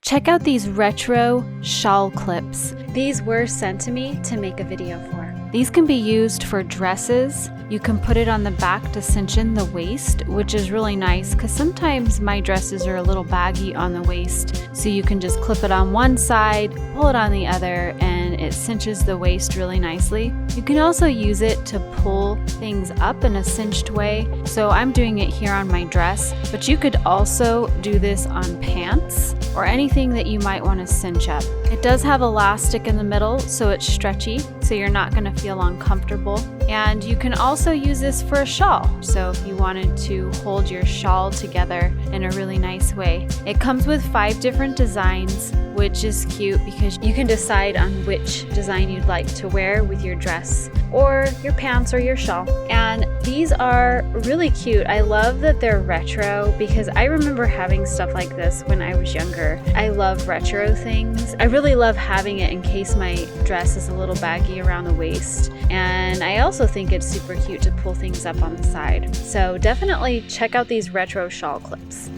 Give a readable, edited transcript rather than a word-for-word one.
Check out these retro shawl clips. These were sent to me to make a video for. These can be used for dresses. You can put it on the back to cinch in the waist, which is really nice because sometimes my dresses are a little baggy on the waist. So you can just clip it on one side, pull it on the other, and it cinches the waist really nicely. You can also use it to pull things up in a cinched way. So I'm doing it here on my dress, but you could also do this on pants or anything that you might want to cinch up. It does have elastic in the middle, so it's stretchy, so you're not going to feel uncomfortable. And you can also use this for a shawl. So if you wanted to hold your shawl together in a really nice way. It comes with 5 different designs, which is cute because you can decide on which design you'd like to wear with your dress or your pants or your shawl. And these are really cute. I love that they're retro because I remember having stuff like this when I was younger. I love retro things. I really love having it in case my dress is a little baggy around the waist. And I also think it's super cute to pull things up on the side. So definitely check out these retro shawl clips.